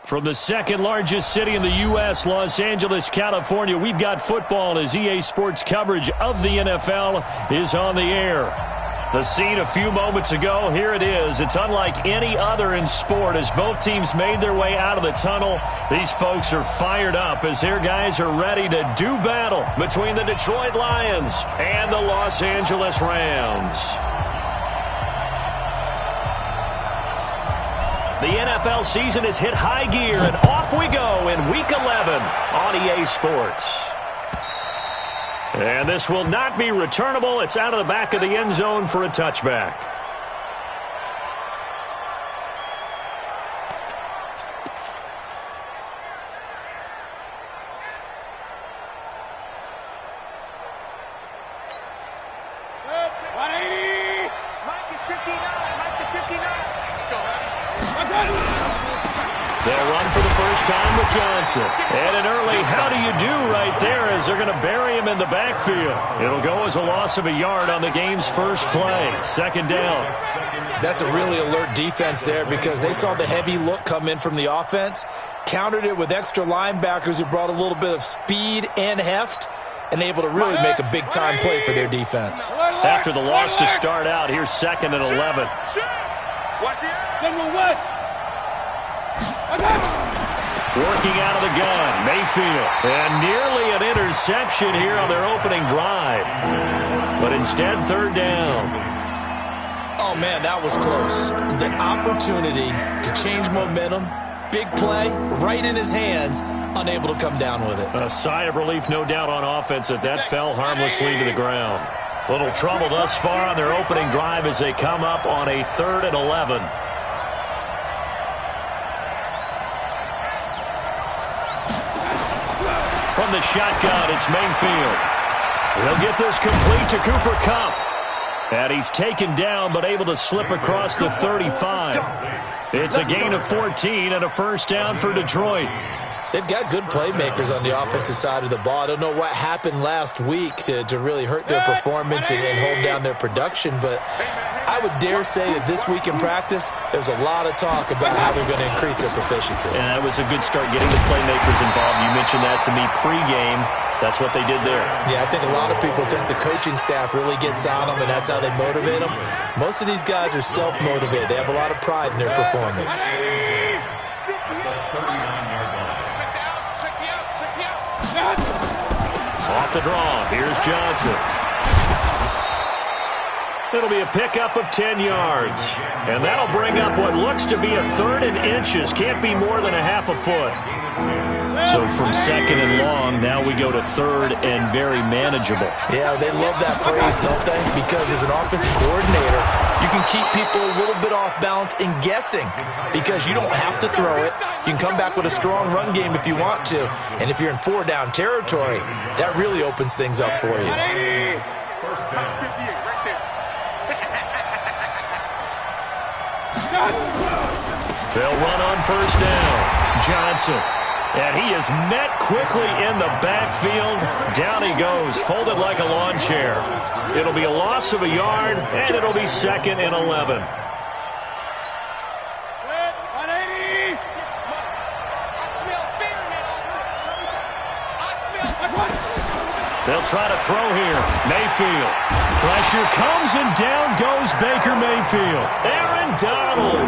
From the second largest city in the U.S., Los Angeles, California, we've got football as EA Sports coverage of the NFL is on the air. The scene a few moments ago, here it is. It's unlike any other in sport as both teams made their way out of the tunnel. These folks are fired up as their guys are ready to do battle between the Detroit Lions and the Los Angeles Rams. The NFL season has hit high gear, and off we go in Week 11 on EA Sports. And this will not be returnable. It's out of the back of the end zone for a touchback. They'll run for the first time with Johnson. And an early how do you do right there as they're going to bury him in the backfield. It'll go as a loss of a yard on the game's first play. Second down. That's a really alert defense there because they saw the heavy look come in from the offense, countered it with extra linebackers who brought a little bit of speed and heft, and able to really make a big-time play for their defense. After the loss to start out, here's second and 11. Working out of the gun, Mayfield. And nearly an interception here on their opening drive. But instead, third down. Oh, man, that was close. The opportunity to change momentum, big play, right in his hands, unable to come down with it. A sigh of relief, no doubt, on offense that fell harmlessly to the ground. Little trouble thus far on their opening drive as they come up on a 3rd and 11. From the shotgun, it's Mayfield. He'll get this complete to Cooper Kupp. And he's taken down but able to slip across the 35. It's a gain of 14 and a first down for Detroit. They've got good playmakers on the offensive side of the ball. I don't know what happened last week to really hurt their performance and hold down their production, but I would dare say that this week in practice, there's a lot of talk about how they're going to increase their proficiency. And that was a good start getting the playmakers involved. You mentioned that to me pregame. That's what they did there. Yeah, I think a lot of people think the coaching staff really gets on them, and that's how they motivate them. Most of these guys are self-motivated. They have a lot of pride in their performance. Off the draw, here's Johnson. It'll be a pickup of 10 yards. And that'll bring up what looks to be a 3rd and inches. Can't be more than a half a foot. So from 2nd and long, now we go to 3rd and very manageable. Yeah, they love that phrase, don't they? Because as an offensive coordinator, you can keep people a little bit off balance and guessing because you don't have to throw it. You can come back with a strong run game if you want to. And if you're in 4-down territory, that really opens things up for you. They'll run on first down. Johnson. And he is met quickly in the backfield. Down he goes, folded like a lawn chair. It'll be a loss of a yard, and it'll be 2nd and 11. They'll try to throw here. Mayfield. Pressure comes, and down goes Baker Mayfield. Aaron Donald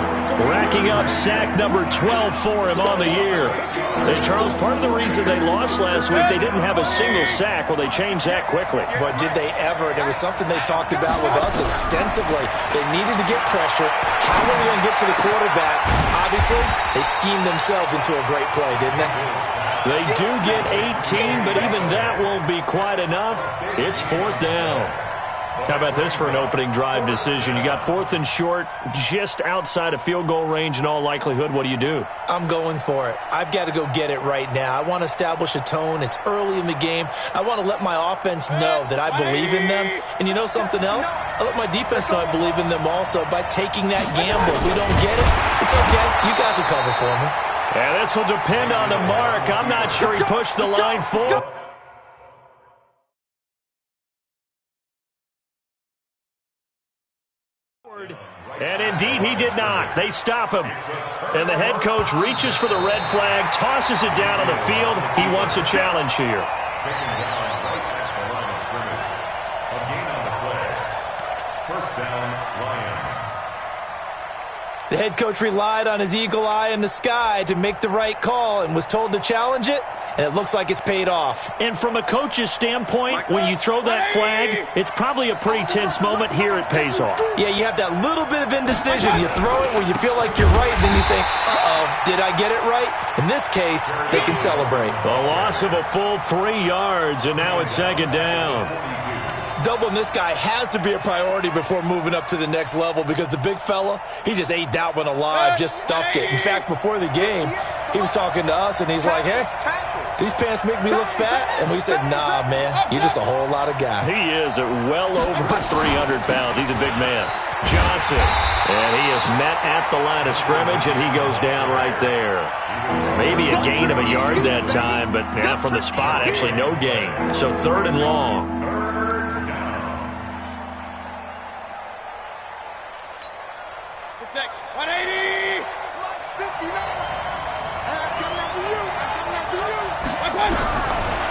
racking up sack number 12 for him on the year. And Charles, part of the reason they lost last week, they didn't have a single sack. Well, they changed that quickly. But did they ever? And it was something they talked about with us extensively. They needed to get pressure. How were they going to get to the quarterback? Obviously, they schemed themselves into a great play, didn't they? They do get 18, but even that won't be quite enough. It's 4th down. How about this for an opening drive decision? You got 4th and short, just outside of field goal range in all likelihood. What do you do? I'm going for it. I've got to go get it right now. I want to establish a tone. It's early in the game. I want to let my offense know that I believe in them. And you know something else? I let my defense know I believe in them also by taking that gamble. If we don't get it, it's okay. You guys will cover for me. And this will depend on the mark. I'm not sure he pushed the line forward. And indeed, he did not. They stop him. And the head coach reaches for the red flag, tosses it down on the field. He wants a challenge here. The head coach relied on his eagle eye in the sky to make the right call and was told to challenge it, and it looks like it's paid off. And from a coach's standpoint, when you throw that flag, it's probably a pretty tense moment. Here it pays off. Yeah, you have that little bit of indecision. You throw it where you feel like you're right, and then you think, uh-oh, did I get it right? In this case, they can celebrate. A loss of a full 3 yards, and now it's second down. Doubling this guy has to be a priority before moving up to the next level because the big fella, he just ate that one alive, just stuffed it. In fact, before the game, he was talking to us, and he's like, hey, these pants make me look fat? And we said, nah, man, you're just a whole lot of guy. He is at well over 300 pounds. He's a big man. Johnson, and he is met at the line of scrimmage, and he goes down right there. Maybe a gain of a yard that time, but yeah, from the spot, actually no gain. So third and long.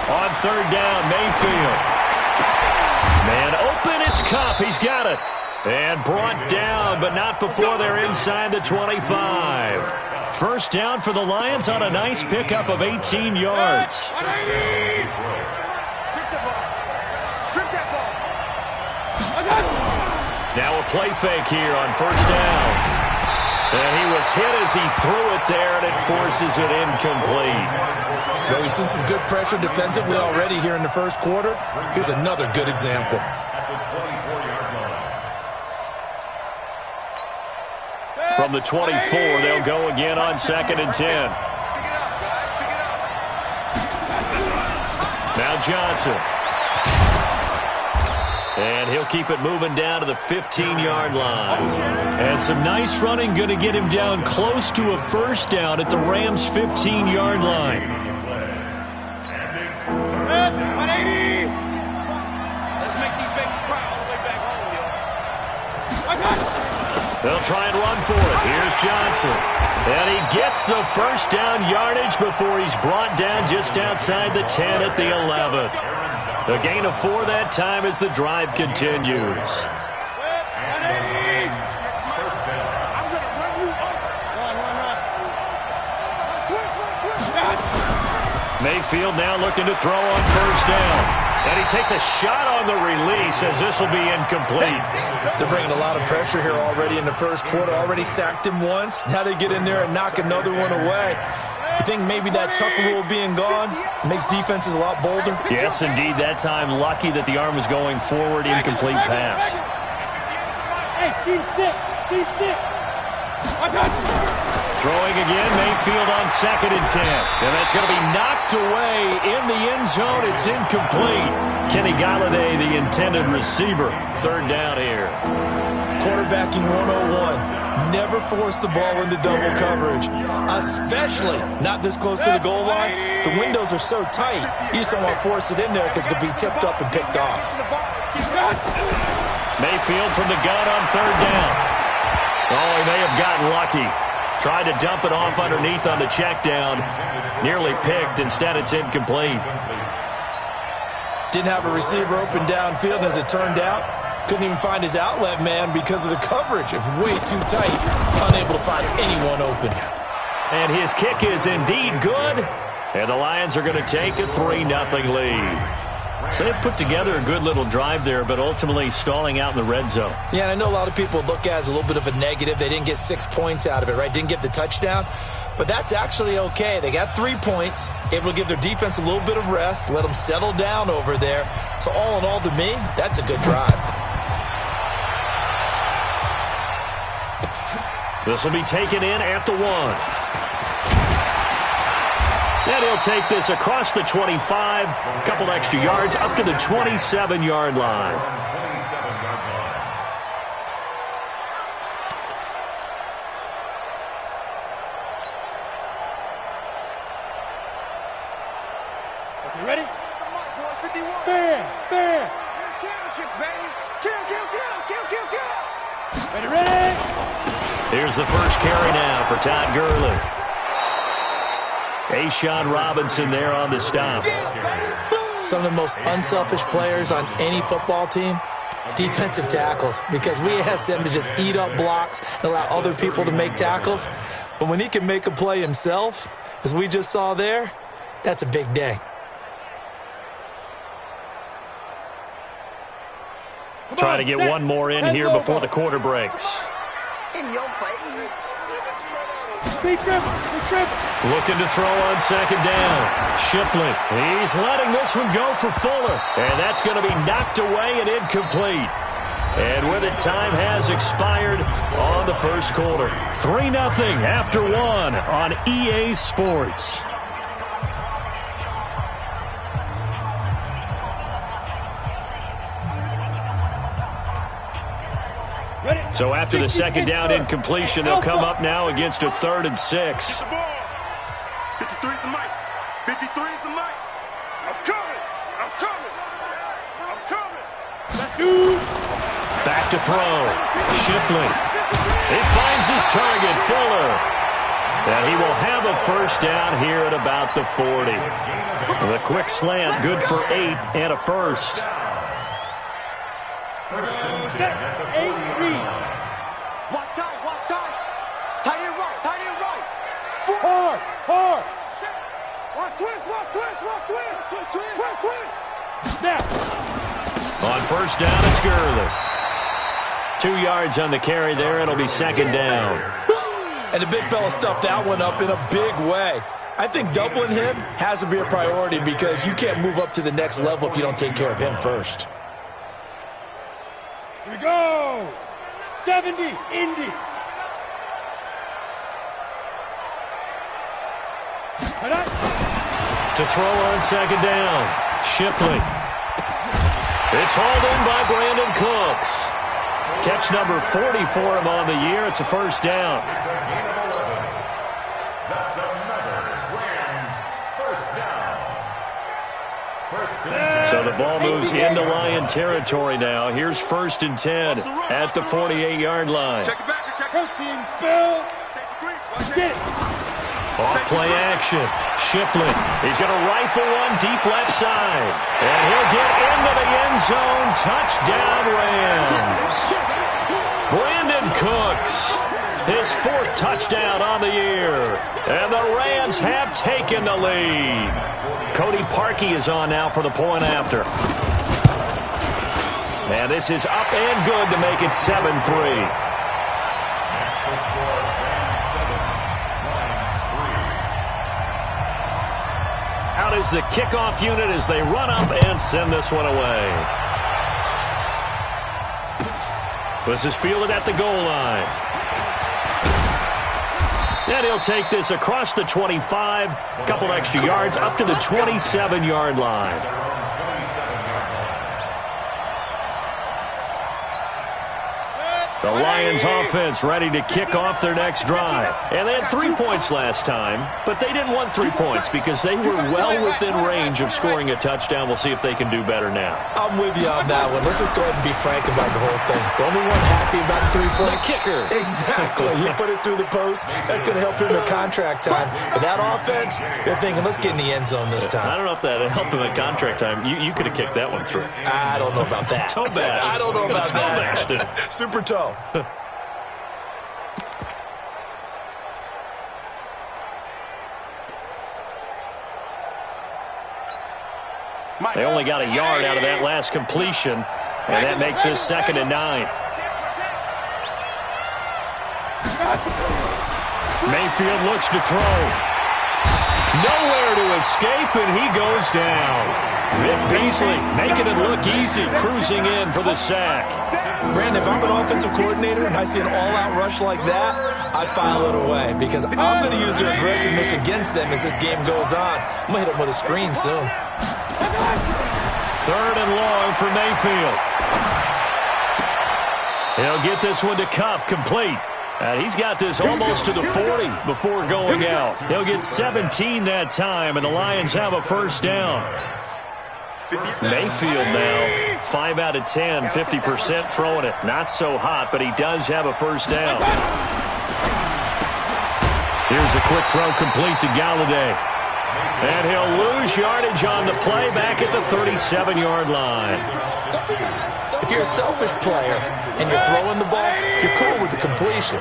On third down, Mayfield. Man open, it's Cup. He's got it. And brought down, but not before they're inside the 25. First down for the Lions on a nice pickup of 18 yards. Now a play fake here on first down. And he was hit as he threw it there, and it forces it incomplete. So we've seen some good pressure defensively already here in the first quarter. Here's another good example. From the 24, they'll go again on 2nd and 10. Now Johnson. And he'll keep it moving down to the 15-yard line. And some nice running going to get him down close to a first down at the Rams' 15-yard line. Let's make these babies cry all the way back home, yo. They'll try and run for it. Here's Johnson. And he gets the first down yardage before he's brought down just outside the 10 at the 11. A gain of 4 that time as the drive continues. Mayfield now looking to throw on first down. And he takes a shot on the release as this will be incomplete. They're bringing a lot of pressure here already in the first quarter. Already sacked him once. Now they get in there and knock another one away. You think maybe that tuck rule being gone makes defenses a lot bolder? Yes, indeed. That time, lucky that the arm was going forward. Incomplete pass. Hey, Steve 6. Throwing again, Mayfield on 2nd and 10. And that's going to be knocked away in the end zone. It's incomplete. Kenny Galladay, the intended receiver. Third down here. Quarterbacking 101. Never force the ball into double coverage, especially not this close to the goal line. The windows are so tight, you just don't want to force it in there because it could be tipped up and picked off. Mayfield from the gun on third down. Oh, he may have gotten lucky. Tried to dump it off underneath on the check down. Nearly picked. Instead, it's incomplete. Didn't have a receiver open downfield, and as it turned out, couldn't even find his outlet man because of the coverage. It's way too tight. Unable to find anyone open. And his kick is indeed good. And the Lions are going to take a 3-0 lead. So they put together a good little drive there, but ultimately stalling out in the red zone. Yeah, and I know a lot of people look at it as a little bit of a negative. They didn't get 6 points out of it, right? Didn't get the touchdown. But that's actually okay. They got 3 points, able to give their defense a little bit of rest, let them settle down over there. So all in all, to me, that's a good drive. This will be taken in at the 1. And he'll take this across the 25, a couple extra yards, up to the 27-yard line. You ready? Fair. Championship, baby. Kill. Ready. Here's the first carry now for Todd Gurley. A'Shawn Robinson there on the stop. Some of the most unselfish players on any football team, defensive tackles, because we ask them to just eat up blocks and allow other people to make tackles. But when he can make a play himself, as we just saw there, that's a big day. Try to get one more in here before the quarter breaks. In your face. Big dribble. Looking to throw on second down. Shipley, he's letting this one go for Fuller. And that's going to be knocked away and incomplete. And with it, time has expired on the first quarter. 3-0 after one on EA Sports. So after the second down incompletion, they'll come up now against a 3rd and 6. 53 is the mic. 53 is the mic. I'm coming. Let's go. Back to throw. Shipley. He finds his target, Fuller. And he will have a first down here at about the 40. The quick slant, good for 8 and a first. 8 read. Watch out. Tight end right. Hard. Watch twist. Snap. On first down, it's Gurley. 2 yards on the carry there. It'll be second down. And the big fella stuffed that one up in a big way. I think doubling him has to be a priority because you can't move up to the next level if you don't take care of him first. Here we go. 70, Indy. To throw on second down, Shipley. It's hauled in by Brandon Cooks. Catch number 40 for him on the year. It's a first down. That's another Rams first down. So the ball moves into Lion territory now. Here's 1st and 10 at the 48-yard line. Check it back. Protein spill. Get it. Off play action. Shipley. He's going to rifle one deep left side. And he'll get into the end zone. Touchdown, Rams. Brandon Cooks. His 4th touchdown on the year. And the Rams have taken the lead. Cody Parkey is on now for the point after. And this is up and good to make it 7-3. Out is the kickoff unit as they run up and send this one away. This is fielded at the goal line. And he'll take this across the 25, a couple extra yards, up to the 27-yard line. The Lions offense ready to kick off their next drive. And they had 3 points last time, but they didn't want 3 points because they were well within range of scoring a touchdown. We'll see if they can do better now. I'm with you on that one. Let's just go ahead and be frank about the whole thing. The only one happy about the 3-point. The kicker. Exactly. He put it through the post. That's going to help him in contract time. But that offense, they're thinking, let's get in the end zone this time. I don't know if that helped him at contract time. You could have kicked that one through. I don't know about that. Toe bash. I don't know about Toe bashed it. that. Super toe. They only got a yard out of that last completion, and that makes this 2nd and 9. Mayfield looks to throw. Nowhere to escape, and he goes down. Vic Beasley making it look easy, cruising in for the sack. Brandon, if I'm an offensive coordinator and I see an all-out rush like that, I'd file it away because I'm going to use their aggressiveness against them as this game goes on. I'm going to hit them with a screen soon. 3rd and long for Mayfield. He'll get this one to Kupp, complete. And he's got this almost to the 40 before going out. He'll get 17 that time, and the Lions have a first down. Mayfield now, 5 out of 10, 50% throwing it. Not so hot, but he does have a first down. Here's a quick throw complete to Galladay. And he'll lose yardage on the play back at the 37-yard line. If you're a selfish player and you're throwing the ball, you're cool with the completion.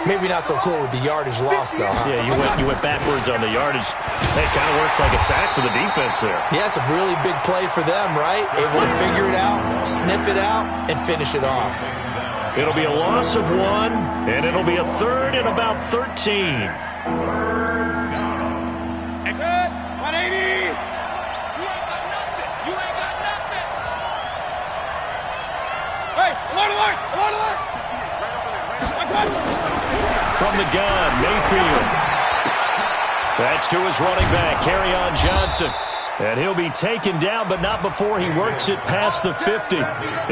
Maybe not so cool with the yardage loss, though, huh? Yeah, you went backwards on the yardage. It kind of works like a sack for the defense there. Yeah, it's a really big play for them, right? Able to figure it out, sniff it out, and finish it off. It'll be a loss of 1, and it'll be a third and about 13. 180. Hey, alert! From the gun, Mayfield. That's to his running back, Kerryon Johnson. And he'll be taken down, but not before he works it past the 50.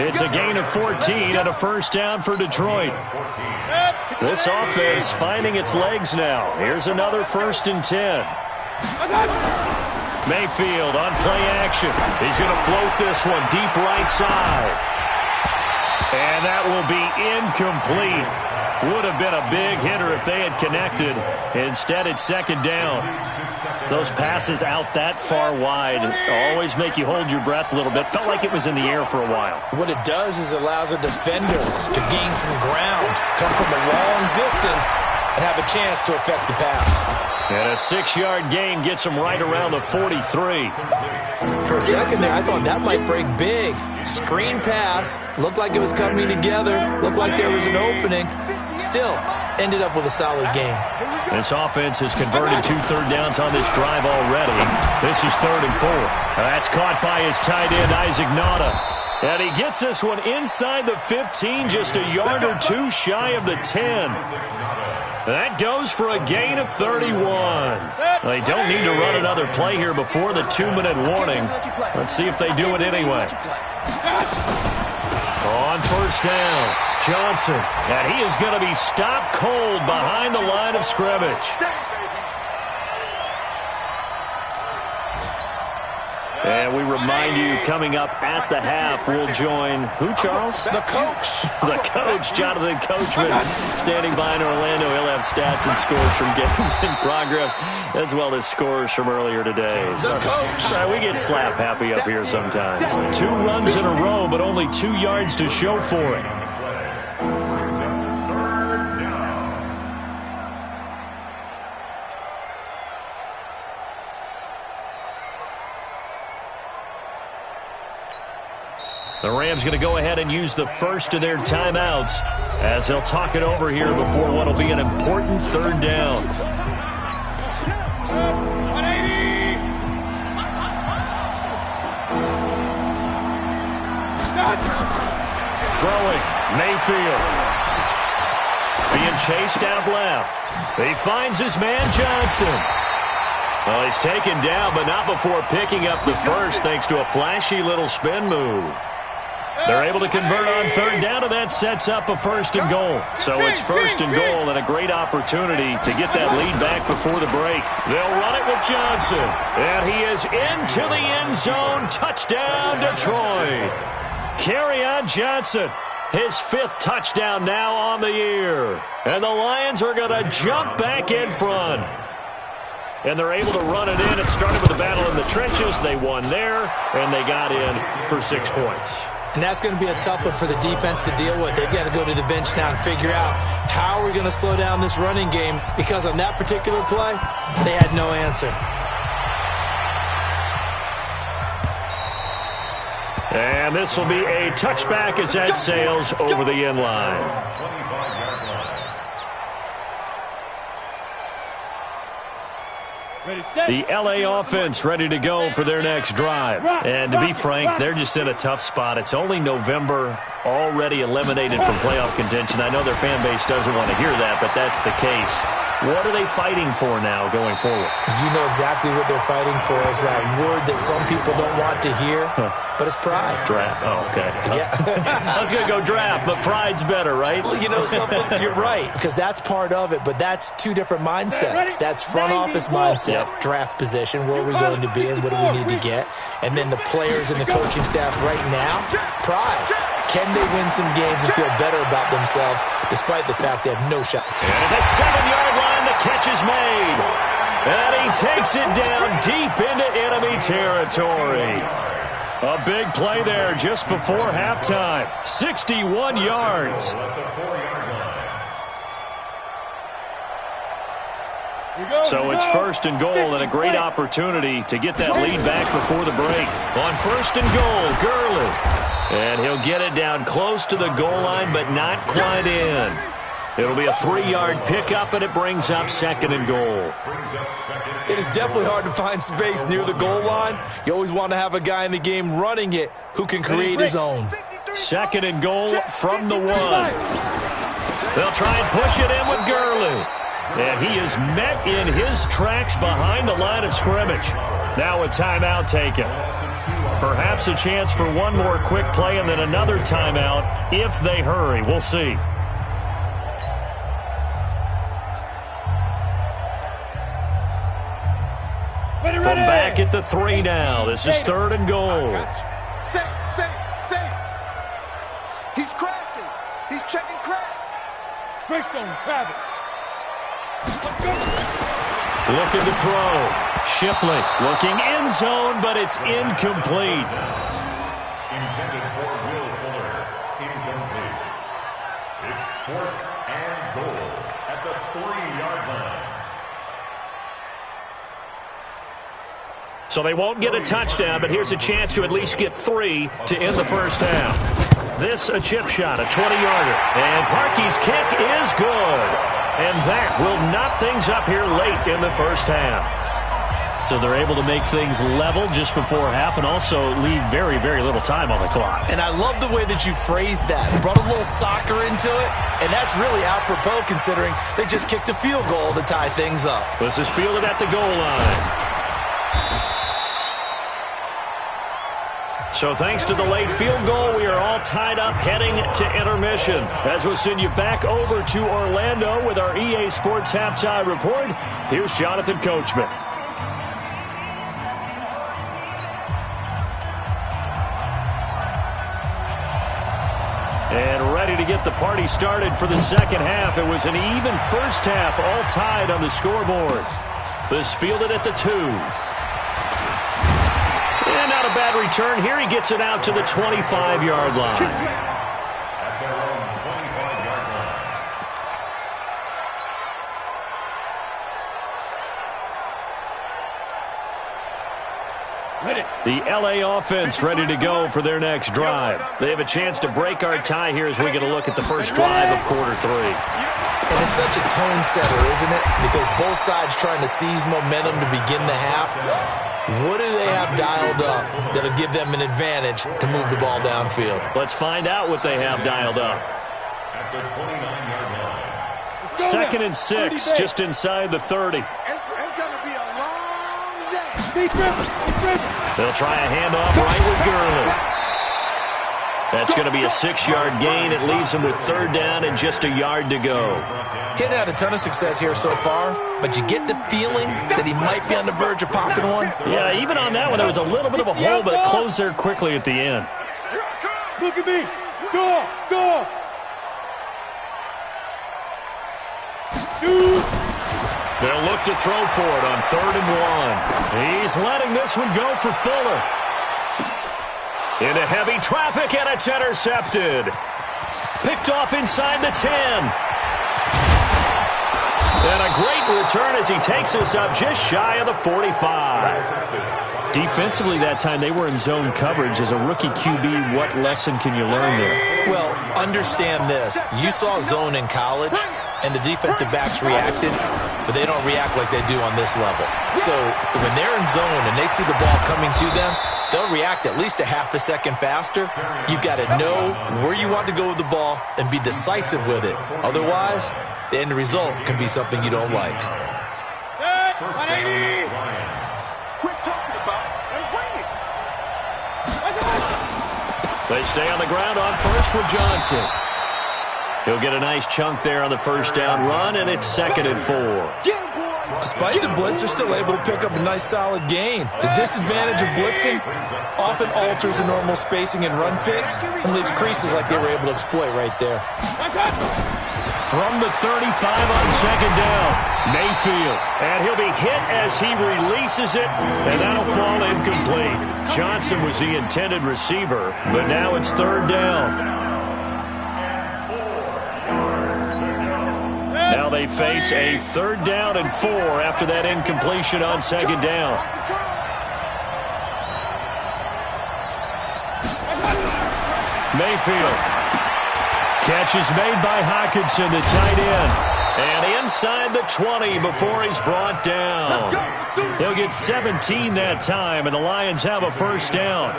It's a gain of 14 and a first down for Detroit. This offense finding its legs now. Here's another 1st and 10. Mayfield on play action. He's going to float this one deep right side. And that will be incomplete. Would have been a big hitter if they had connected. Instead, it's 2nd down. Those passes out that far wide always make you hold your breath a little bit. Felt like it was in the air for a while. What it does is it allows a defender to gain some ground, come from a long distance, and have a chance to affect the pass. And a 6-yard gain gets him right around the 43. For a second there, I thought that might break big. Screen pass, looked like it was coming together, looked like there was an opening. Still, ended up with a solid game. This offense has converted 2 third downs on this drive already. This is 3rd and 4. That's caught by his tight end, Isaac Nauta. And he gets this one inside the 15, just a yard or 2 shy of the 10. That goes for a gain of 31. They don't need to run another play here before the 2-minute warning. Let's see if they do it anyway. On 1st down, Johnson. And he is going to be stopped cold behind the line of scrimmage. And we remind you, coming up at the half, we'll join who, Charles? The coach. The coach, Jonathan Coachman, standing by in Orlando. He'll have stats and scores from games in progress, as well as scores from earlier today. The coach. We get slap happy up here sometimes. 2 runs in a row, but only 2 yards to show for it. The Rams going to go ahead and use the first of their timeouts as they'll talk it over here before what will be an important 3rd down. 180. Throwing, Mayfield. Being chased out left. He finds his man Johnson. Well, he's taken down, but not before picking up the first thanks to a flashy little spin move. They're able to convert on 3rd down, and that sets up a 1st and goal. So it's 1st and goal and a great opportunity to get that lead back before the break. They'll run it with Johnson, and he is into the end zone. Touchdown, Detroit. Kerryon Johnson, his 5th touchdown now on the year. And the Lions are going to jump back in front. And they're able to run it in. It started with a battle in the trenches. They won there, and they got in for 6 points. And that's going to be a tough one for the defense to deal with. They've got to go to the bench now and figure out how are we going to slow down this running game, because on that particular play, they had no answer. And this will be a touchback as that sails over the end line. The LA offense ready to go for their next drive. And to be frank, they're just in a tough spot. It's only November. already eliminated from playoff contention. I know their fan base doesn't want to hear that, but that's the case. What are they fighting for now going forward? You know exactly what they're fighting for. Is that word that some people don't want to hear, but it's pride. Draft. Oh, okay. Yeah. I was going to go draft, but pride's better, right? Well, you know something? You're right, because that's part of it, but that's two different mindsets. That's front office mindset, draft position, where are we going to be and what do we need to get? And then the players and the coaching staff right now, pride. Can they win some games and feel better about themselves despite the fact they have no shot? And at the 7-yard line, the catch is made. And he takes it down deep into enemy territory. A big play there just before halftime. 61 yards. So it's 1st and goal and a great opportunity to get that lead back before the break. On 1st and goal, Gurley. And he'll get it down close to the goal line, but not quite in. It'll be a 3-yard pickup, and it brings up 2nd and goal. It is definitely hard to find space near the goal line. You always want to have a guy in the game running it who can create his own. 2nd and goal from the 1. They'll try and push it in with Gurley. And he is met in his tracks behind the line of scrimmage. Now a timeout taken. Perhaps a chance for one more quick play and then another timeout if they hurry. We'll see. From back at the 3 now. This is 3rd and goal. Say. He's crashing. He's checking crack. Greystone, Travis. Looking to throw. Shipley looking end zone, but it's incomplete. Intended for Will Fuller. Incomplete. It's 4th and goal at the 3-yard line. So they won't get a touchdown, but here's a chance to at least get 3 to end the first half. This a chip shot, a 20-yarder. And Parkey's kick is good. And that will knot things up here late in the first half. So they're able to make things level just before half and also leave very, very little time on the clock. And I love the way that you phrased that. Brought a little soccer into it, and that's really apropos considering they just kicked a field goal to tie things up. This is fielded at the goal line. So thanks to the late field goal, we are all tied up heading to intermission. As we'll send you back over to Orlando with our EA Sports Halftime Report, here's Jonathan Coachman. And ready to get the party started for the second half. It was an even first half, all tied on the scoreboard. This fielded at the 2. And not a bad return. Here he gets it out to the 25-yard line. At their own 25-yard line. Ready. The L.A. offense ready to go for their next drive. They have a chance to break our tie here as we get a look at the first drive of quarter 3. And it's such a tone setter, isn't it? Because both sides trying to seize momentum to begin the half. What do they have dialed up that'll give them an advantage to move the ball downfield? Let's find out what they have dialed up. At the 29-yard line. 2nd and 6, just inside the 30. It's going to be a long day. They'll try a handoff right with Gurley. That's going to be a 6-yard gain. It leaves them with 3rd down and just a yard to go. He hadn't had a ton of success here so far, but you get the feeling that he might be on the verge of popping one. Yeah, even on that one, there was a little bit of a hole, but it closed there quickly at the end. Look at me. Go. Shoot. They'll look to throw for it on 3rd and 1. He's letting this one go for Fuller. Into heavy traffic, and it's intercepted. Picked off inside the 10. And a great return as he takes us up just shy of the 45. Defensively that time, they were in zone coverage. As a rookie QB, what lesson can you learn there? Well, understand this. You saw zone in college, and the defensive backs reacted, but they don't react like they do on this level. So when they're in zone and they see the ball coming to them, they'll react at least a half a second faster. You've got to know where you want to go with the ball and be decisive with it. Otherwise, the end result can be something you don't like. Quit talking about it and bring it. They stay on the ground on first with Johnson. He'll get a nice chunk there on the first down run, and it's 2nd and 4. Despite the blitz, they're still able to pick up a nice solid gain. The disadvantage of blitzing often alters the normal spacing and run fix and leaves creases like they were able to exploit right there. From the 35 on 2nd down, Mayfield. And he'll be hit as he releases it, and that'll fall incomplete. Johnson was the intended receiver, but now it's 3rd down. Now they face a 3rd down and 4 after that incompletion on 2nd down. Mayfield. Catch is made by Hockenson, the tight end. And inside the 20 before he's brought down. He'll get 17 that time, and the Lions have a first down.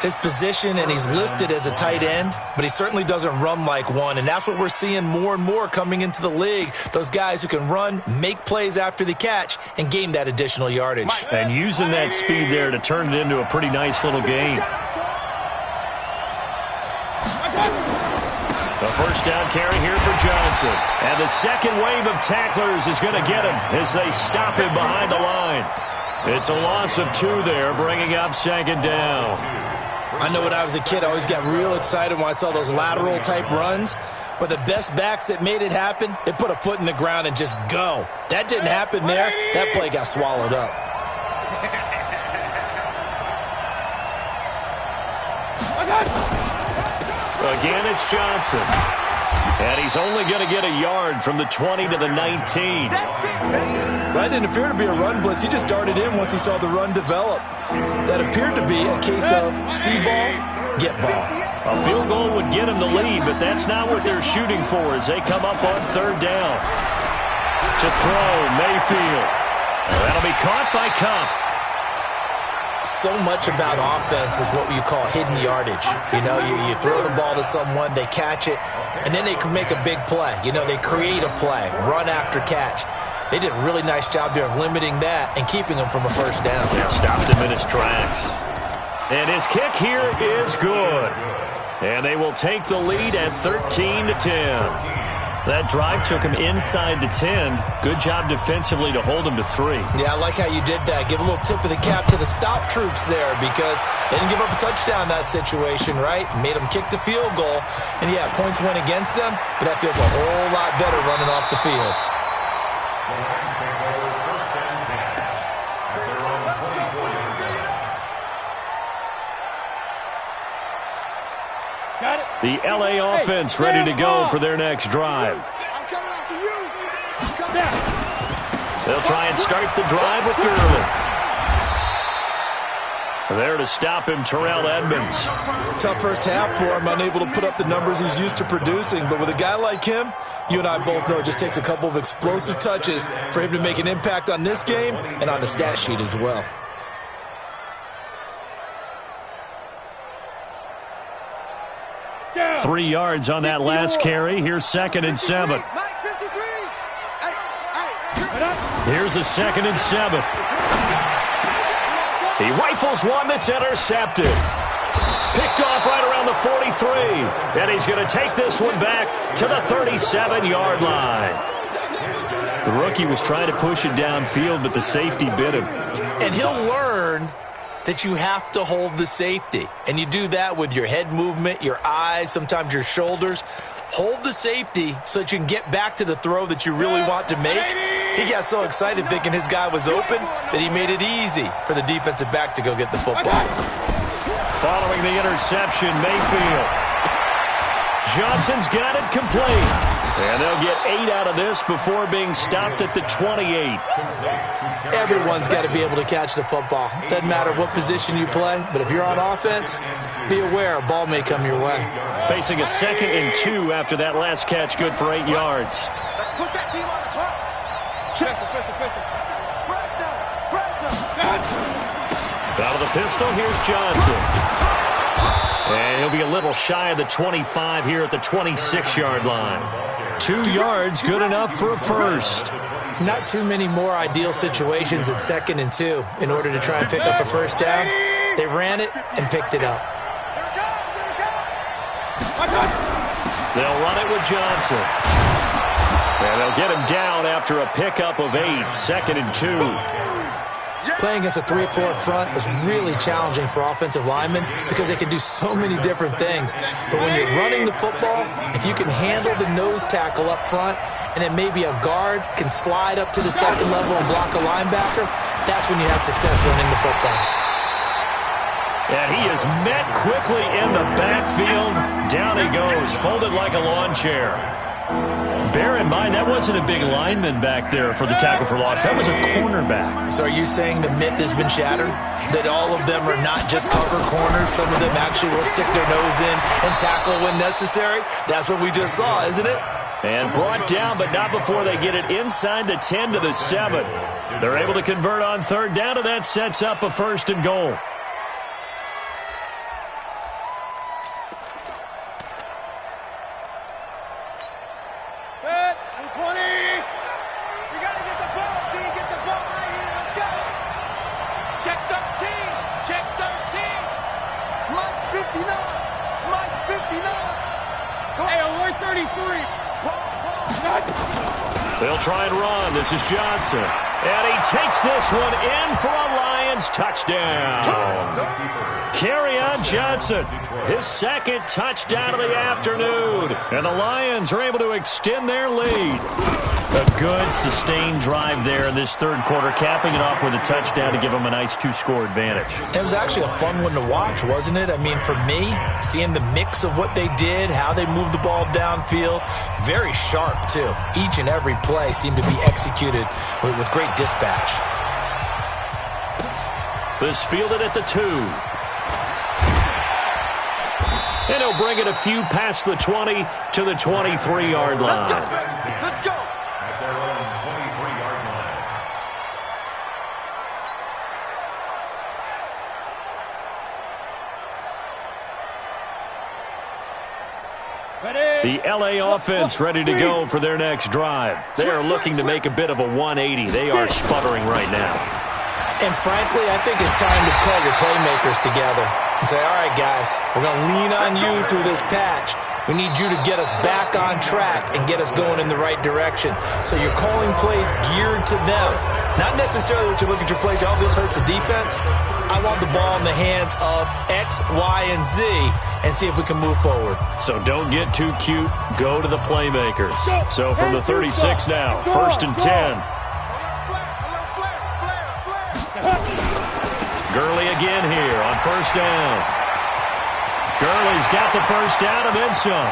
His position, and he's listed as a tight end, but he certainly doesn't run like one, and that's what we're seeing more and more coming into the league. Those guys who can run, make plays after the catch, and gain that additional yardage. And using that speed there to turn it into a pretty nice little gain. The first down carry here for Johnson. And the second wave of tacklers is going to get him as they stop him behind the line. It's a loss of 2 there, bringing up 2nd down. I know when I was a kid, I always got real excited when I saw those lateral-type runs. But the best backs that made it happen, they put a foot in the ground and just go. That didn't happen there. That play got swallowed up. Again, it's Johnson. And he's only going to get a yard from the 20 to the 19. That didn't appear to be a run blitz. He just darted in once he saw the run develop. That appeared to be a case of see ball, get ball. A field goal would get him the lead, but that's not what they're shooting for as they come up on 3rd down. To throw, Mayfield. That'll be caught by Cup. So much about offense is what you call hidden yardage. You know, you throw the ball to someone, they catch it, and then they can make a big play. You know, they create a play, run after catch. They did a really nice job there of limiting that and keeping him from a first down. Yeah, stopped him in his tracks. And his kick here is good. And they will take the lead at 13-10. That drive took him inside the 10. Good job defensively to hold him to 3. Yeah, I like how you did that. Give a little tip of the cap to the stop troops there because they didn't give up a touchdown in that situation, right? Made them kick the field goal. And, yeah, points went against them, but that feels a whole lot better running off the field. The L.A. offense ready to go for their next drive. I'm coming after you. They'll try and start the drive with Gurley. There to stop him, Terrell Edmonds. Tough first half for him, unable to put up the numbers he's used to producing. But with a guy like him, you and I both know it just takes a couple of explosive touches for him to make an impact on this game and on the stat sheet as well. Yeah. 3 yards on that last carry. Here's 2nd and 7. Here's a 2nd and 7. He rifles one that's intercepted. Picked off right around the 43. And he's going to take this one back to the 37-yard line. The rookie was trying to push it downfield, but the safety bit him. And he'll learn that you have to hold the safety. And you do that with your head movement, your eyes, sometimes your shoulders. Hold the safety so that you can get back to the throw that you really want to make. He got so excited thinking his guy was open that he made it easy for the defensive back to go get the football. Following the interception, Mayfield. Johnson's got it complete. And they'll get 8 out of this before being stopped at the 28. Everyone's got to be able to catch the football. Doesn't matter what position you play, but if you're on offense, be aware a ball may come your way. Facing a 2nd and 2 after that last catch, good for 8 yards. Let's put that team on the clock. Check. Out of the pistol, here's Johnson. And he'll be a little shy of the 25 here at the 26-yard line. 2 yards, good enough for a first. Not too many more ideal situations at 2nd and 2 in order to try and pick up a first down. They ran it and picked it up. They'll run it with Johnson. And they'll get him down after a pickup of 8, 2nd and 2. Playing against a 3-4 front is really challenging for offensive linemen because they can do so many different things. But when you're running the football, if you can handle the nose tackle up front, and then maybe a guard can slide up to the 2nd level and block a linebacker, that's when you have success running the football. And he is met quickly in the backfield. Down he goes, folded like a lawn chair. Bear in mind, that wasn't a big lineman back there for the tackle for loss. That was a cornerback. So are you saying the myth has been shattered? That all of them are not just cover corners? Some of them actually will stick their nose in and tackle when necessary? That's what we just saw, isn't it? And brought down, but not before they get it inside the 10 to the 7. They're able to convert on 3rd down, and that sets up a 1st and goal. They'll try and run. This is Johnson. And he takes this one in for a Lions touchdown. Kerryon Johnson, his 2nd touchdown of the afternoon. And the Lions are able to extend their lead. A good, sustained drive there in this 3rd quarter, capping it off with a touchdown to give them a nice 2-score advantage. It was actually a fun one to watch, wasn't it? I mean, for me, seeing the mix of what they did, how they moved the ball downfield, very sharp, too. Each and every play seemed to be executed with great dispatch. This fielded at the 2. And he'll bring it a few past the 20 to the 23-yard line. Let's go. At their own 23-yard line. The LA offense ready to go for their next drive. They are looking to make a bit of a 180. They are sputtering right now. And frankly, I think it's time to call your playmakers together and say, all right, guys, we're going to lean on you through this patch. We need you to get us back on track and get us going in the right direction. So you're calling plays geared to them. Not necessarily what you look at your plays, oh, this hurts the defense. I want the ball in the hands of X, Y, and Z and see if we can move forward. So don't get too cute. Go to the playmakers. So from the 36 now, 1st and 10. Gurley again here on 1st down. Gurley's got the 1st down and then some.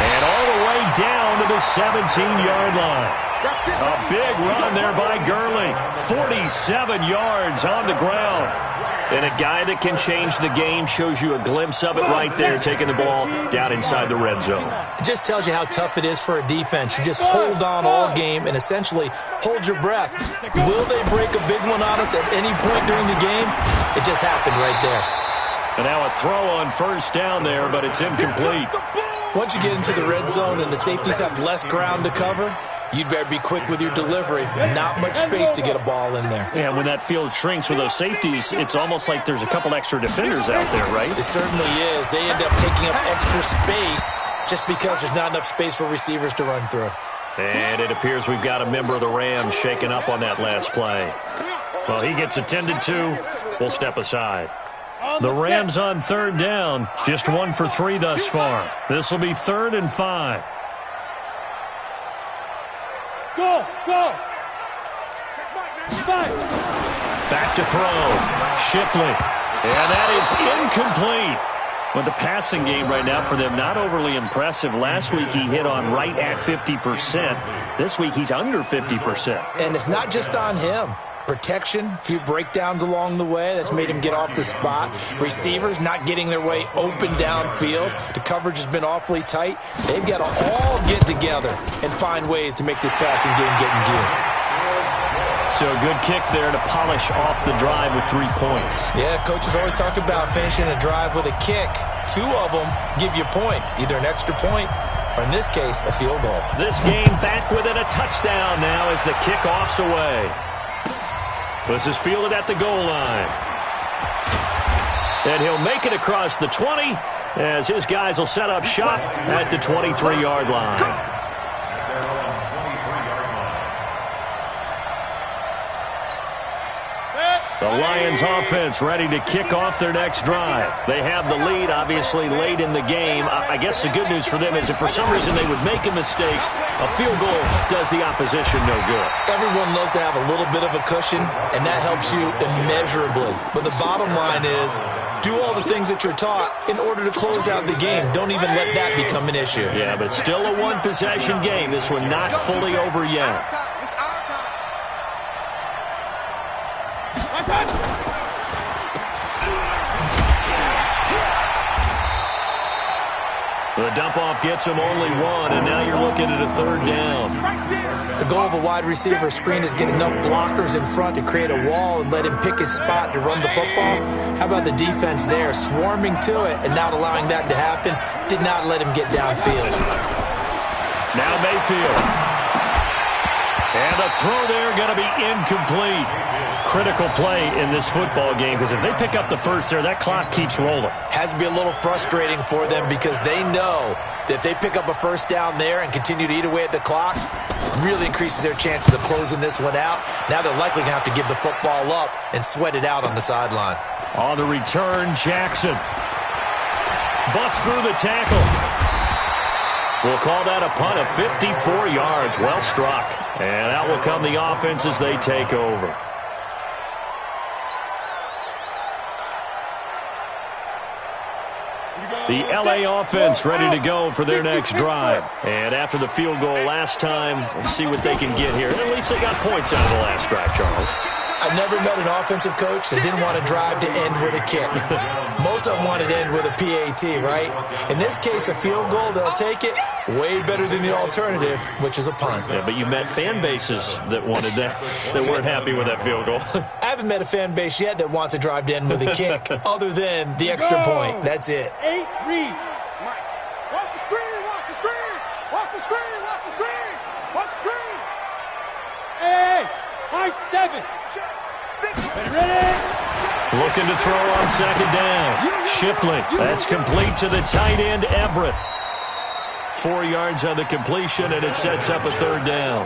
And all the way down to the 17-yard line. A big run there by Gurley. 47 yards on the ground. And a guy that can change the game, shows you a glimpse of it right there, taking the ball down inside the red zone. It just tells you how tough it is for a defense. You just hold on all game and essentially hold your breath. Will they break a big one on us at any point during the game? It just happened right there. And now a throw on 1st down there, but it's incomplete. Once you get into the red zone and the safeties have less ground to cover, you'd better be quick with your delivery. Not much space to get a ball in there. Yeah, when that field shrinks with those safeties, it's almost like there's a couple extra defenders out there, right? It certainly is. They end up taking up extra space just because there's not enough space for receivers to run through. And it appears we've got a member of the Rams shaken up on that last play. Well, he gets attended to. We'll step aside. The Rams on 3rd down, just 1 for 3 thus far. This will be 3rd and 5. Go! Back to throw. Shipley. And that is incomplete. But the passing game right now for them, not overly impressive. Last week he hit on right at 50%. This week he's under 50%. And it's not just on him. Protection, a few breakdowns along the way. That's made him get off the spot. Receivers not getting their way open downfield. The coverage has been awfully tight. They've got to all get together and find ways to make this passing game get in gear. So a good kick there to polish off the drive with 3 points. Yeah, coaches always talk about finishing a drive with a kick. 2 of them give you points, either an extra point or, in this case, a field goal. This game back within a touchdown now as the kickoff's away. This is fielded at the goal line. And he'll make it across the 20 as his guys will set up shop at the 23-yard line. The Lions offense ready to kick off their next drive. They have the lead, obviously, late in the game. I guess the good news for them is if for some reason they would make a mistake, a field goal does the opposition no good. Everyone loves to have a little bit of a cushion, and that helps you immeasurably. But the bottom line is, do all the things that you're taught in order to close out the game. Don't even let that become an issue. Yeah, but still a one-possession game. This one not fully over yet. The dump-off gets him only 1, and now you're looking at a 3rd down. The goal of a wide receiver screen is get enough blockers in front to create a wall and let him pick his spot to run the football. How about the defense there, swarming to it and not allowing that to happen? Did not let him get downfield. Now Mayfield. And the throw there going to be incomplete. Critical play in this football game because if they pick up the first there, that clock keeps rolling. Has to be a little frustrating for them because they know that if they pick up a first down there and continue to eat away at the clock, really increases their chances of closing this one out. Now they're likely going to have to give the football up and sweat it out on the sideline. On the return, Jackson. Busts through the tackle. We'll call that a punt of 54 yards. Well struck. And out will come the offense as they take over. The L.A. offense ready to go for their next drive. And after the field goal last time, we'll see what they can get here. At least they got points out of the last drive, Charles. I never met an offensive coach that didn't want to drive to end with a kick. Most of them wanted to end with a PAT, right? In this case, a field goal, they'll take it. Way better than the alternative, which is a punt. Yeah, but you met fan bases that wanted that, that weren't happy with that field goal. I haven't met a fan base yet that wants to drive to end with a kick, other than the extra point. That's it. 8, read. Watch the screen, watch the screen. Watch the screen, watch the screen. Watch the screen. Hey, high 7. Ready? Looking to throw on 2nd down. Shipley. That's complete to the tight end, Everett. 4 yards on the completion, and it sets up a 3rd down.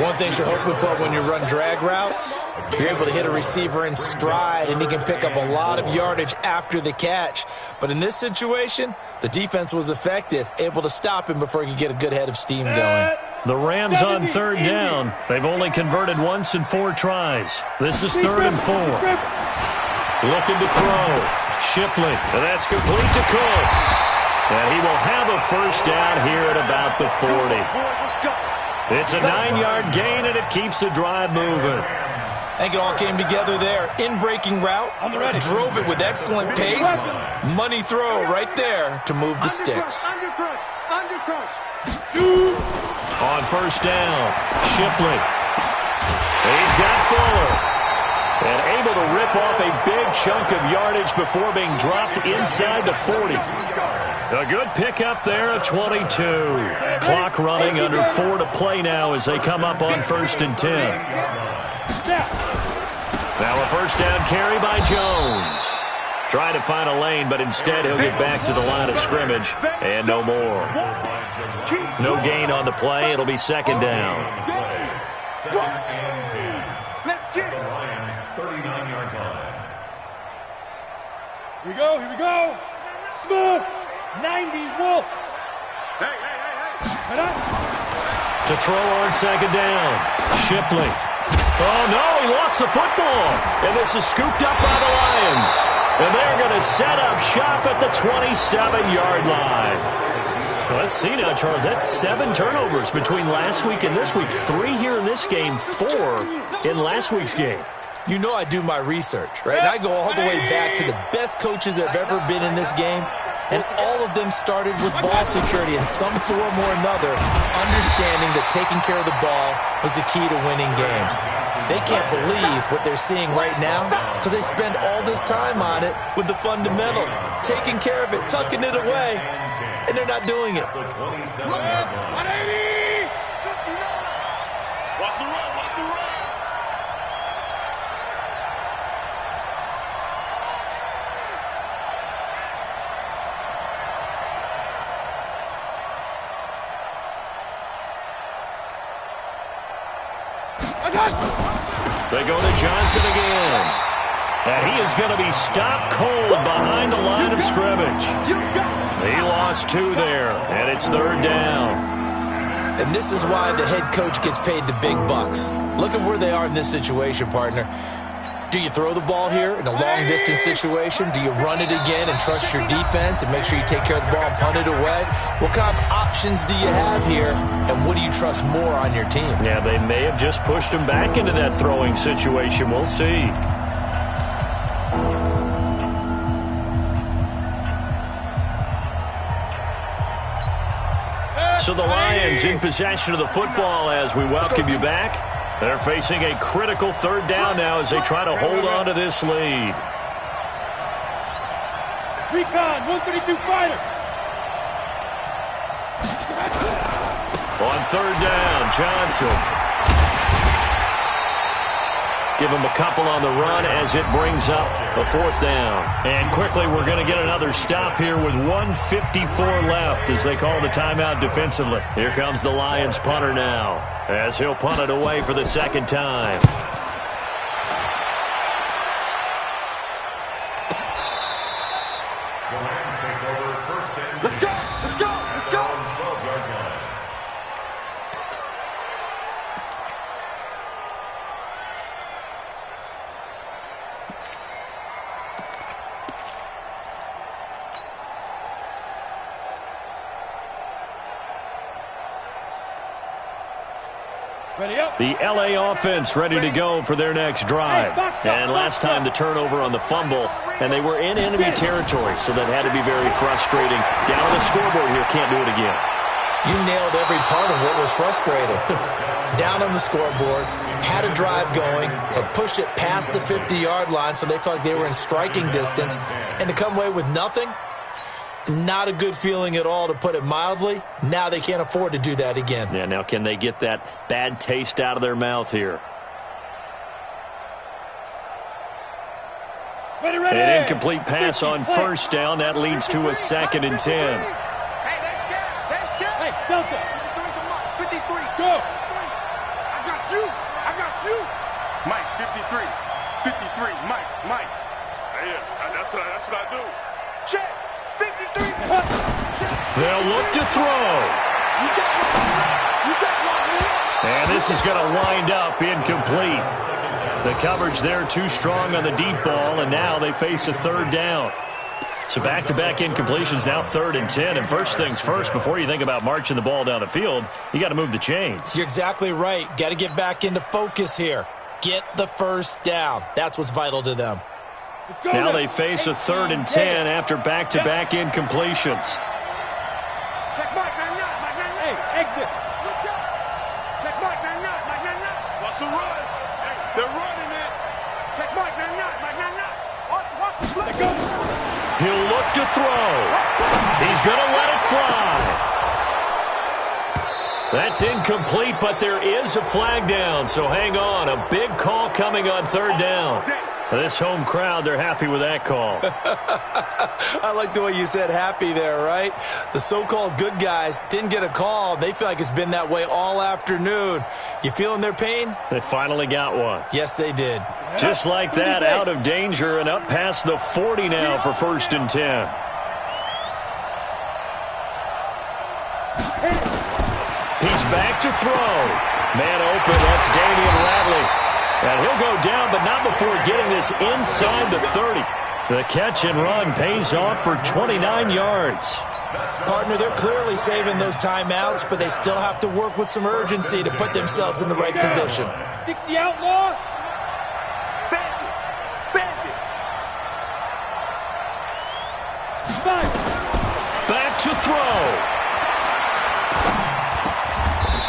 One thing you're hoping for when you run drag routes, you're able to hit a receiver in stride, and he can pick up a lot of yardage after the catch. But in this situation, the defense was effective, able to stop him before he could get a good head of steam going. The Rams on 3rd down. They've only converted once in 4 tries. This is 3rd and 4. Looking to throw. Shipley. And that's complete to Cooks. And he will have a first down here at about the 40. It's a 9-yard gain, and it keeps the drive moving. I think it all came together there. In-breaking route, drove it with excellent pace. Money throw right there to move the sticks. On 1st down, Shipley. He's got Fuller. And able to rip off a big chunk of yardage before being dropped inside the 40. A good pickup there at 22. Clock running under 4 to play now as they come up on 1st and 10. Now a first down carry by Jones. Trying to find a lane, but instead he'll get back to the line of scrimmage. And no more. No gain on the play. It'll be 2nd down. Let's get it. Lions 39-yard line. Here we go, here we go. Smooth. 90 Wolf. Hey. Head up. To throw on 2nd down. Shipley. Oh, no, he lost the football. And this is scooped up by the Lions. And they're going to set up shop at the 27-yard line. Let's see now, Charles. That's 7 turnovers between last week and this week. 3 here in this game, 4 in last week's game. You know I do my research, right? And I go all the way back to the best coaches that have ever been in this game. And all of them started with ball security in some form or another, understanding that taking care of the ball was the key to winning games. They can't believe what they're seeing right now because they spend all this time on it with the fundamentals, taking care of it, tucking it away, and they're not doing it. 180! Watch the run, watch the run. They go to Johnson again. And he is going to be stopped cold behind the line of scrimmage. He lost 2 there, and it's 3rd down. And this is why the head coach gets paid the big bucks. Look at where they are in this situation, partner. Do you throw the ball here in a long-distance situation? Do you run it again and trust your defense and make sure you take care of the ball and punt it away? What kind of options do you have here, and what do you trust more on your team? Yeah, they may have just pushed him back into that throwing situation. We'll see. So the Lions in possession of the football as we welcome you back. They're facing a critical 3rd down now as they try to hold on to this lead. Recon, 132 fighter. On 3rd down, Johnson. Give him a couple on the run as it brings up a 4th down. And quickly, we're going to get another stop here with 1:54 left as they call the timeout defensively. Here comes the Lions punter now as he'll punt it away for the 2nd time. The Lions take over 1st and 10. Let's go! Let's go! Let's go! 12-yard line. Ready up. The L.A. offense ready to go for their next drive. And last time the turnover on the fumble, and they were in enemy territory, so that had to be very frustrating. Down on the scoreboard here, can't do it again. You nailed every part of what was frustrating. Down on the scoreboard, had a drive going, had pushed it past the 50-yard line, so they felt like they were in striking distance, and to come away with nothing, not a good feeling at all, to put it mildly. Now they can't afford to do that again. Yeah, now can they get that bad taste out of their mouth here? Ready, ready. An incomplete pass on 1st down. That leads to a 2nd and 10. Hey, they're scared. They're scared. Hey, Delta. 53 to Mike. 53. Go. I got you. I got you. Mike, 53. 53, Mike, Mike. Yeah, that's what I do. Check. 53. They'll look to throw. You got one. You got one. And this is going to wind up incomplete. The coverage there too strong on the deep ball, and now they face a 3rd down. So back-to-back incompletions, now 3rd and 10. And first things first, before you think about marching the ball down the field, you got to move the chains. You're exactly right. Got to get back into focus here. Get the 1st down. That's what's vital to them. Let's go Now they face a 3rd and 10 after back-to-back incompletions. Check Mike, man, Hey, exit. Switch up. Check Mike, man, Watch the run. They're running it. Check Mike, man, Watch the flip. Let go. He'll look to throw. He's going to let it fly. That's incomplete, but there is a flag down, so hang on. A big call coming on 3rd down. This home crowd, they're happy with that call. I like the way you said happy there, right? The so-called good guys didn't get a call. They feel like it's been that way all afternoon. You feeling their pain? They finally got one. Yes, they did. Just like that, out of danger and up past the 40 now for 1st and 10. He's back to throw. Man open, that's Damian Ratley. And he'll go down, but not before getting this inside the 30. The catch and run pays off for 29 yards. Partner, they're clearly saving those timeouts, but they still have to work with some urgency to put themselves in the right position. 60 outlaw. Bandit. Bandit. Back to throw.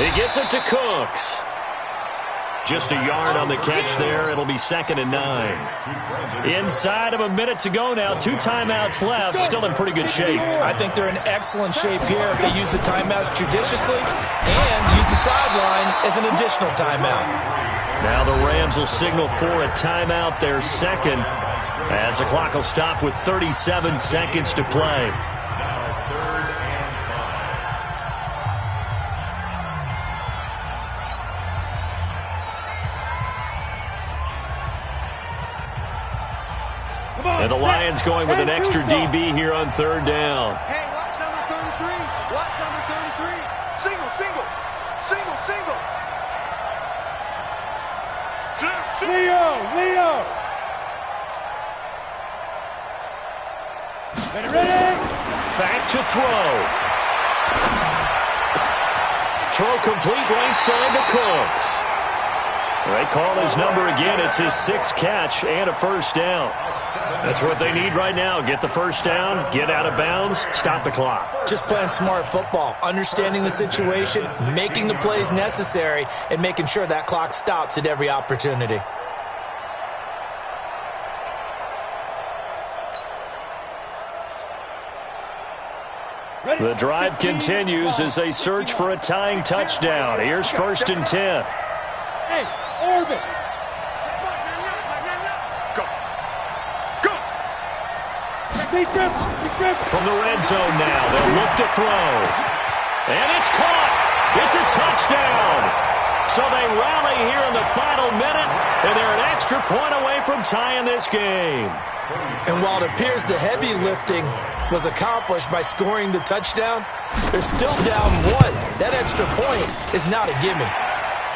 He gets it to Cooks. Just a yard on the catch there. It'll be 2nd and 9. Inside of a minute to go now. 2 timeouts left. Still in pretty good shape. I think they're in excellent shape here if they use the timeouts judiciously and use the sideline as an additional timeout. Now the Rams will signal for a timeout, their second, as the clock will stop with 37 seconds to play. And the Lions going with an extra DB here on 3rd down. Hey, watch number 33. Watch number 33. Single, single. Single, single. Leo. Ready. Back to throw. Throw complete right side to Cooks. They call his number again. It's his 6th catch and a 1st down. That's what they need right now. Get the 1st down, get out of bounds, stop the clock. Just playing smart football, understanding the situation, making the plays necessary, and making sure that clock stops at every opportunity. The drive continues as they search for a tying touchdown. Here's 1st and 10. Hey, orbit. From the red zone now, they'll look to throw. And it's caught. It's a touchdown. So they rally here in the final minute, and they're an extra point away from tying this game. And while it appears the heavy lifting was accomplished by scoring the touchdown, they're still down 1. That extra point is not a gimme.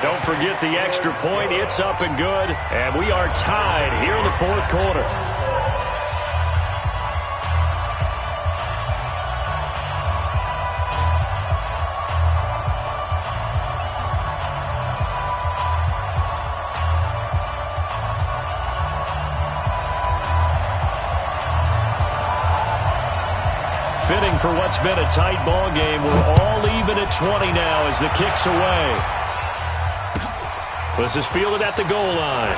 Don't forget the extra point. It's up and good, and we are tied here in the 4th quarter. Fitting for what's been a tight ball game. We're all even at 20 now as the kick's away. This is fielded at the goal line.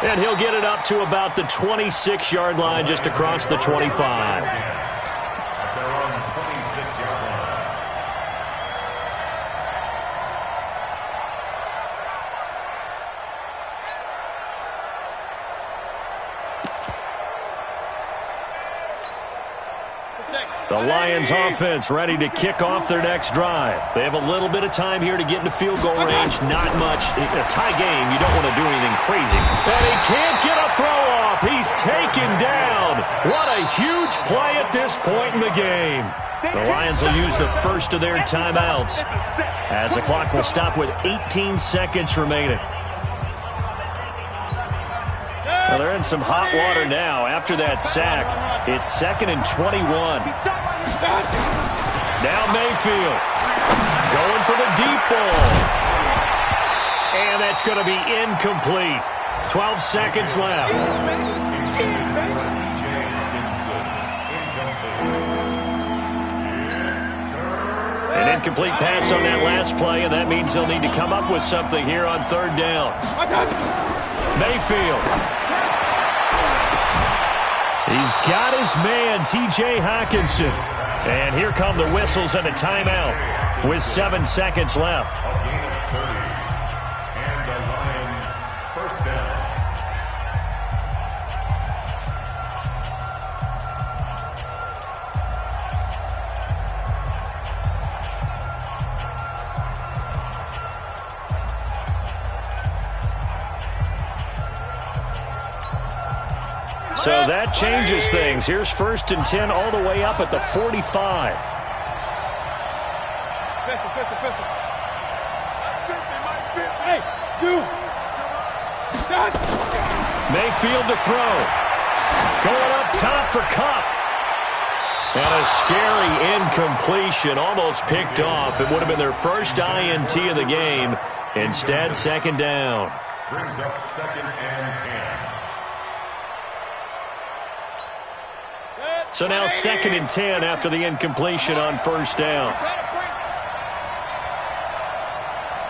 And he'll get it up to about the 26-yard line, just across the 25. They're on the 26-yard line. The Lions offense ready to kick off their next drive. They have a little bit of time here to get into field goal range. Not much. In a tie game, you don't want to do anything crazy. And he can't get a throw off. He's taken down. What a huge play at this point in the game. The Lions will use the first of their timeouts as the clock will stop with 18 seconds remaining. Well, they're in some hot water now after that sack. It's 2nd and 21. Now Mayfield going for the deep ball. And that's going to be incomplete. 12 seconds left. An incomplete pass on that last play, and that means they'll need to come up with something here on 3rd down. Mayfield. He's got his man, T.J. Hawkinson. And here come the whistles and a timeout with 7 seconds left. A gain of 30. And the Lions 1st down. So that changes things. Here's 1st and 10 all the way up at the 45. Hey, shoot. Mayfield to throw. Going up top for Kupp. And a scary incompletion, almost picked off. It would have been their first INT of the game. Instead, 2nd down. Brings up 2nd and 10. So now 2nd and 10 after the incompletion on 1st down.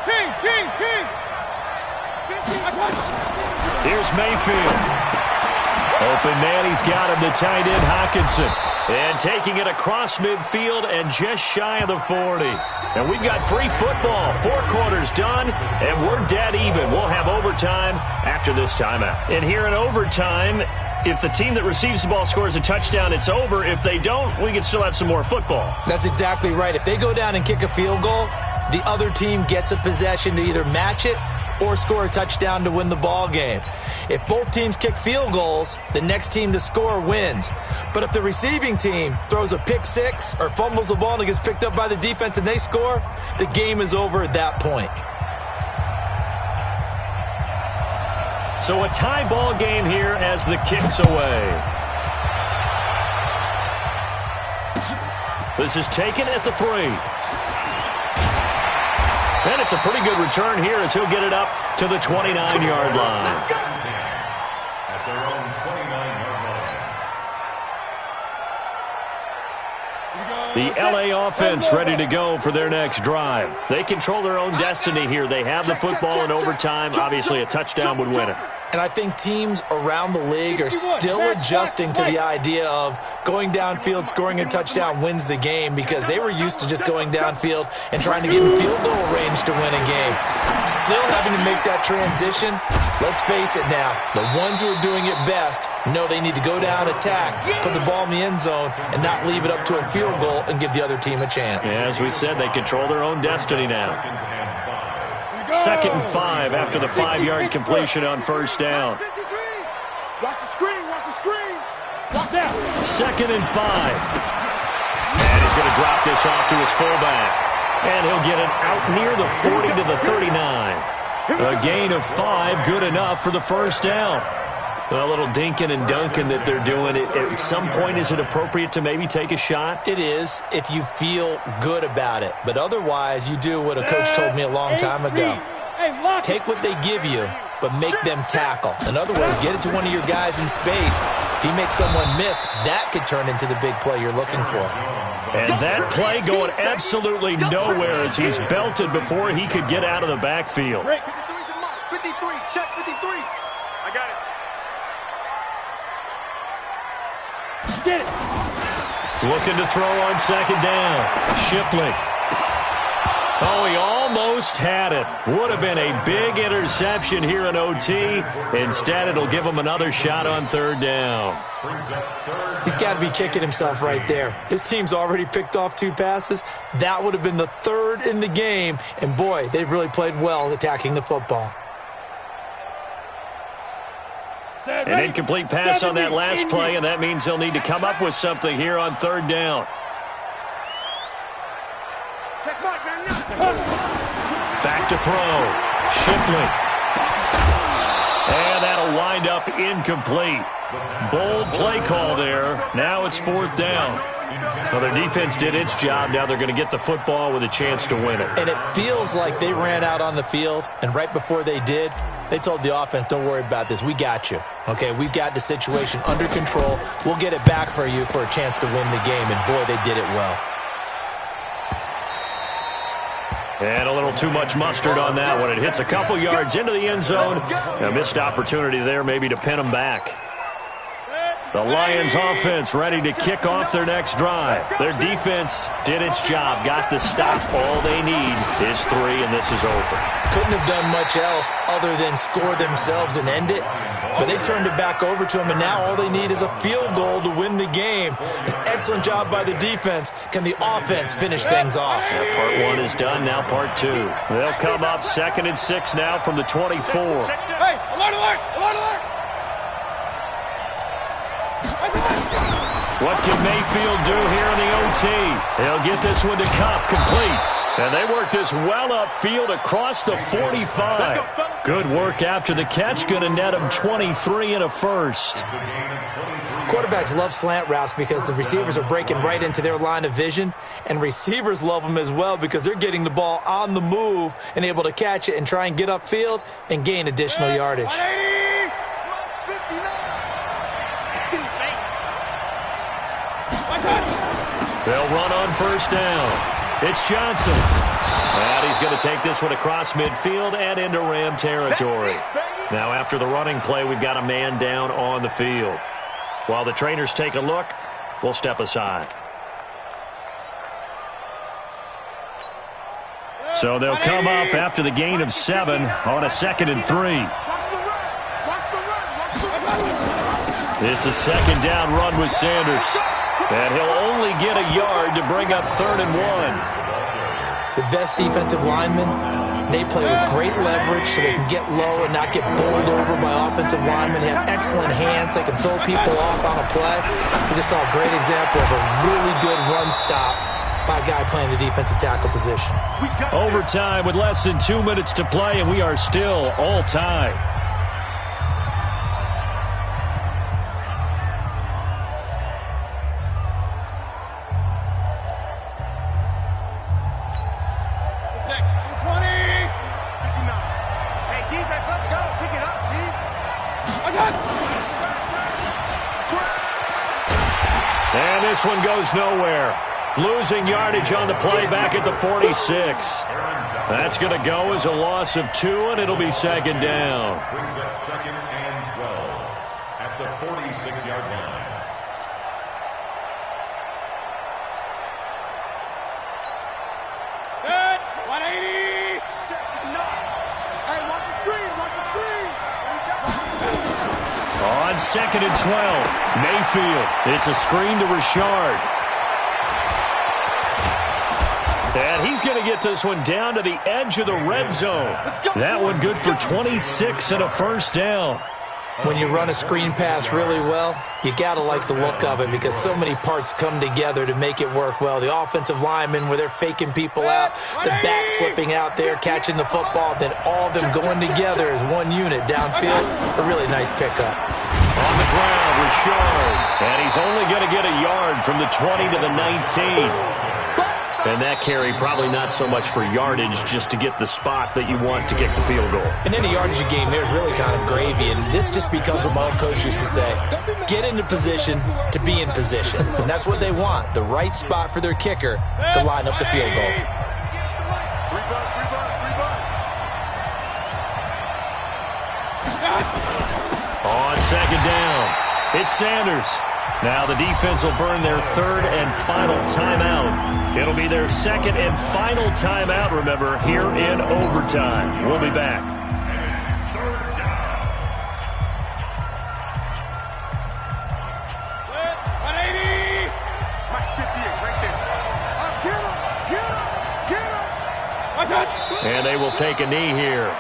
King. Here's Mayfield. Open man, he's got him, the tight end, Hockenson. And taking it across midfield and just shy of the 40. And we've got free football. 4 quarters done, and we're dead even. We'll have overtime after this timeout. And here in overtime, if the team that receives the ball scores a touchdown, it's over. If they don't, we can still have some more football. That's exactly right. If they go down and kick a field goal, the other team gets a possession to either match it or score a touchdown to win the ball game. If both teams kick field goals, the next team to score wins. But if the receiving team throws a pick six or fumbles the ball and it gets picked up by the defense and they score, the game is over at that point. So a tie ball game here as the kick's away. This is taken at the 3. And it's a pretty good return here as he'll get it up to the 29-yard line. At their own 29-yard line. The LA offense ready to go for their next drive. They control their own destiny here. They have the football in overtime. Obviously, a touchdown would win it. And I think teams around the league are still adjusting to the idea of going downfield, scoring a touchdown wins the game, because they were used to just going downfield and trying to get in field goal range to win a game. Still having to make that transition. Let's face it now, the ones who are doing it best know they need to go down, attack, put the ball in the end zone, and not leave it up to a field goal and give the other team a chance. Yeah, as we said, they control their own destiny now. 2nd and 5 after the 5-yard completion on first down. Watch the screen, watch the screen. Watch out. 2nd and 5. And he's going to drop this off to his fullback. And he'll get it out near the 40 to the 39. A gain of 5, good enough for the first down. A little dinking and dunking that they're doing. At some point, is it appropriate to maybe take a shot? It is if you feel good about it. But otherwise, you do what a coach told me a long time ago. Take what they give you, but make them tackle. In other words, get it to one of your guys in space. If you make someone miss, that could turn into the big play you're looking for. And that play going absolutely nowhere as he's belted before he could get out of the backfield. 53's a mark. 53, check 53. I got it. Get it. Looking to throw on 2nd down. Shipley. Oh, he almost had it. Would have been a big interception here in OT. Instead, it'll give him another shot on 3rd down. He's got to be kicking himself right there. His team's already picked off 2 passes. That would have been the 3rd in the game. And, boy, they've really played well attacking the football. An incomplete pass on that last play, and that means they'll need to come up with something here on 3rd down. Back to throw. Shipley. And that'll wind up incomplete. Bold play call there. Now it's 4th down. Well, their defense did its job. Now they're going to get the football with a chance to win it. And it feels like they ran out on the field, and right before they did, they told the offense, don't worry about this. We got you. Okay, we've got the situation under control. We'll get it back for you for a chance to win the game. And, boy, they did it well. And a little too much mustard on that one. It hits a couple yards into the end zone. A missed opportunity there maybe to pin them back. The Lions offense ready to kick off their next drive. Their defense did its job, got the stop. All they need is 3, and this is over. Couldn't have done much else other than score themselves and end it. But they turned it back over to them, and now all they need is a field goal to win the game. An excellent job by the defense. Can the offense finish things off? Yeah, part 1 is done, now part 2. They'll come up 2nd and 6 now from the 24. Hey, alert, alert, alert, alert. What can Mayfield do here in the OT? He'll get this one to Cup, complete. And they work this well upfield across the 45. Good work after the catch. Going to net him 23 and a first. Quarterbacks love slant routes because the receivers are breaking right into their line of vision. And receivers love them as well because they're getting the ball on the move and able to catch it and try and get upfield and gain additional yardage. They'll run on first down. It's Johnson. And he's going to take this one across midfield and into Ram territory. Now after the running play, we've got a man down on the field. While the trainers take a look, we'll step aside. So they'll come up after the gain of 7 on a 2nd and 3. It's a 2nd down run with Sanders. And he'll only get a yard to bring up 3rd and 1. The best defensive linemen, they play with great leverage so they can get low and not get bowled over by offensive linemen. They have excellent hands. They can throw people off on a play. We just saw a great example of a really good run stop by a guy playing the defensive tackle position. Overtime with less than 2 minutes to play, and we are still all tied. And this one goes nowhere. Losing yardage on the play back at the 46. That's going to go as a loss of 2, and it'll be 2nd down. Brings up 2nd and 12 at the 46-yard line. Good. 180. Hey, watch the screen. Watch the screen. On 2nd and 12, Mayfield. It's a screen to Richard. And he's going to get this one down to the edge of the red zone. That one good for 26 and a 1st down. When you run a screen pass really well, you got to like the look of it because so many parts come together to make it work well. The offensive linemen, where they're faking people out, the back slipping out there, catching the football, then all of them going together as one unit downfield. A really nice pickup. On the ground, Richard. And he's only going to get a yard from the 20 to the 19. And that carry probably not so much for yardage, just to get the spot that you want to kick the field goal. In any yardage game, there's really kind of gravy, and this just becomes what my old coach used to say. Get into position to be in position. And that's what they want, the right spot for their kicker to line up the field goal. On 2nd down, it's Sanders. Now the defense will burn their 3rd and final timeout. It'll be their 2nd and final timeout, remember, here in overtime. We'll be back. And they will take a knee here.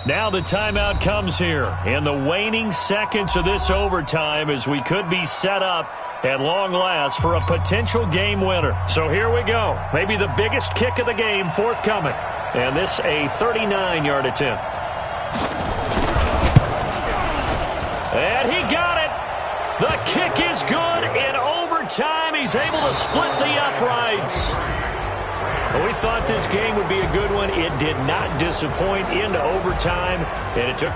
Now the timeout comes here in the waning seconds of this overtime as we could be set up at long last for a potential game winner. So here we go. Maybe the biggest kick of the game forthcoming. And this a 39-yard attempt. And he got it. The kick is good. In overtime, he's able to split the uprights. We thought this game would be a good one. It did not disappoint into overtime, and it took